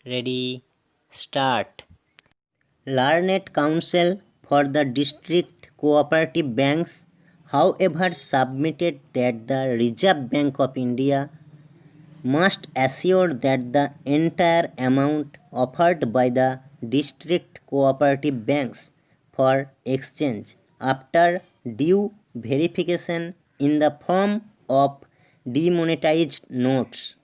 Ready, start. Learned Council for the District Cooperative Banks, however, submitted that the Reserve Bank of India must assure that the entire amount offered by the district cooperative banks for exchange after due verification in the form of demonetized notes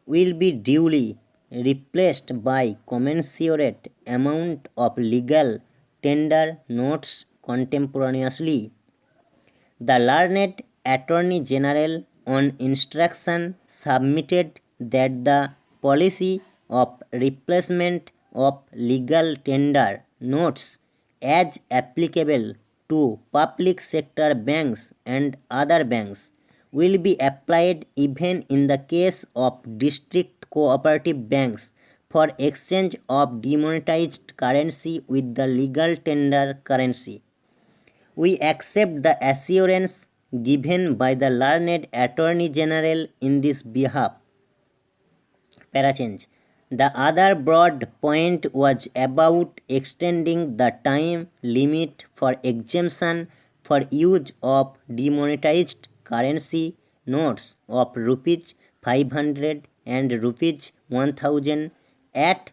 will be duly replaced by commensurate amount of legal tender notes contemporaneously. The learned Attorney General on instruction submitted that the policy of replacement of legal tender notes as applicable to public sector banks and other banks will be applied even in the case of district cooperative banks for exchange of demonetized currency with the legal tender currency. We accept the assurance given by the learned Attorney General in this behalf. Parachange. The other broad point was about extending the time limit for exemption for use of demonetized currency notes of rupees 500 and rupees 1000 at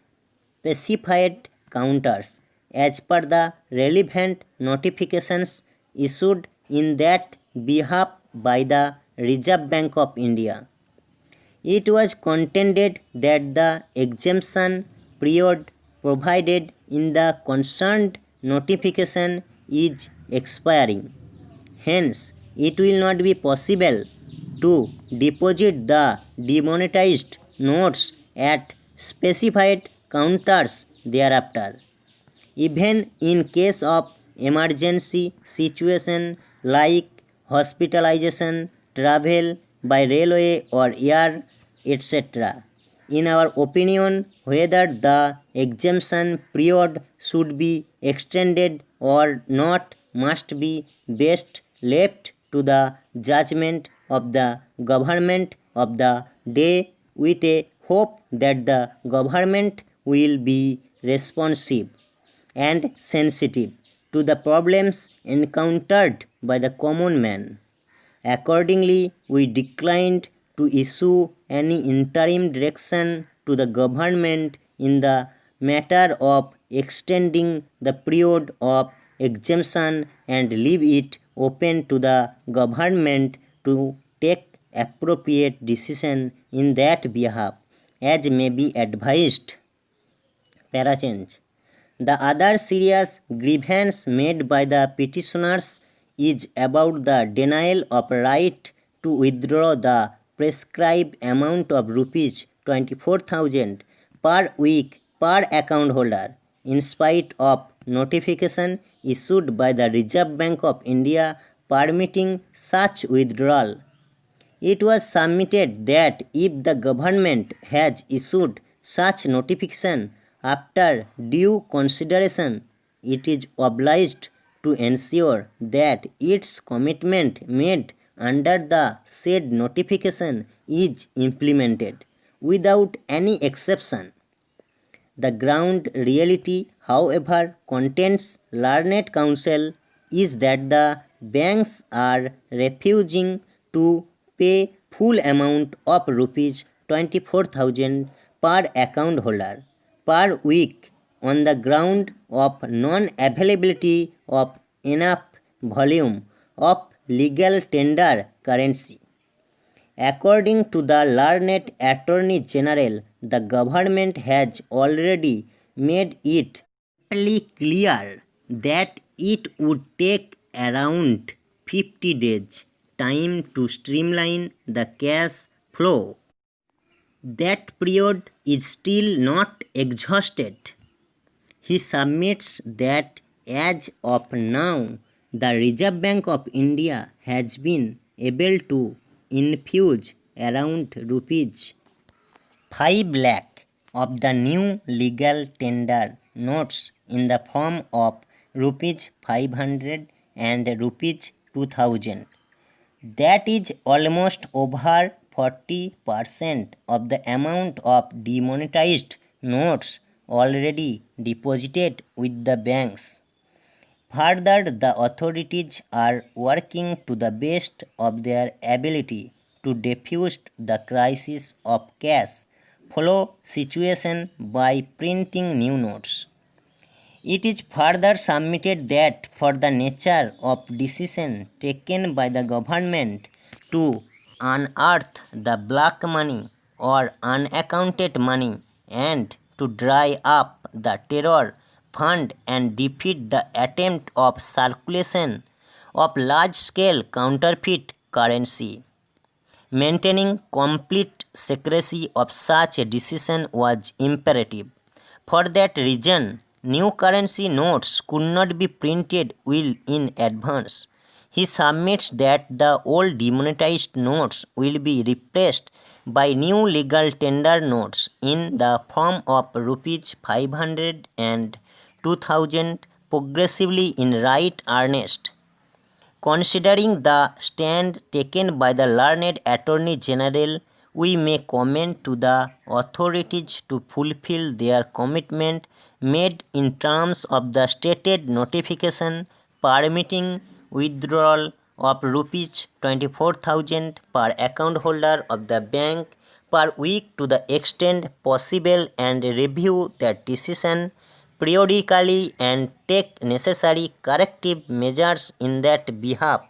specified counters as per the relevant notifications issued in that behalf by the Reserve Bank of India. It was contended that the exemption period provided in the concerned notification is expiring. Hence, it will not be possible to deposit the demonetized notes at specified counters thereafter. Even in case of emergency situation like hospitalization, travel by railway or air, etc. In our opinion, whether the exemption period should be extended or not must be best left to the judgment of the government of the day, with a hope that the government will be responsive and sensitive to the problems encountered by the common man. Accordingly, we declined to issue any interim direction to the government in the matter of extending the period of exemption and leave it open to the government to take appropriate decision in that behalf as may be advised. Parachange. The other serious grievance made by the petitioners is about the denial of right to withdraw the prescribed amount of rupees 24,000 per week per account holder, in spite of notification issued by the Reserve Bank of India permitting such withdrawal. It was submitted that if the government has issued such notification after due consideration, it is obliged to ensure that its commitment made under the said notification is implemented without any exception. The ground reality, however, contents learned counsel is that the banks are refusing to pay full amount of rupees 24,000 per account holder per week on the ground of non-availability of enough volume of legal tender currency. According to the learned Attorney General, the government has already made it clear that it would take around 50 days time to streamline the cash flow. That period is still not exhausted. He submits that as of now, the Reserve Bank of India has been able to infuse around rupees 5 lakh of the new legal tender notes in the form of rupees 500 and rupees 2000. That is almost over 40% of the amount of demonetized notes already deposited with the banks. Further, the authorities are working to the best of their ability to defuse the crisis of cash flow situation by printing new notes. It is further submitted that for the nature of decision taken by the government to unearth the black money or unaccounted money and to dry up the terror fund and defeat the attempt of circulation of large-scale counterfeit currency. Maintaining complete secrecy of such a decision was imperative. For that reason, new currency notes could not be printed well in advance. He submits that the old demonetized notes will be replaced by new legal tender notes in the form of rupees 500 and 2000 progressively in right earnest. Considering the stand taken by the learned Attorney General, we may commend to the authorities to fulfill their commitment made in terms of the stated notification permitting withdrawal of rupees 24,000 per account holder of the bank per week to the extent possible and review that decision periodically and take necessary corrective measures in that behalf.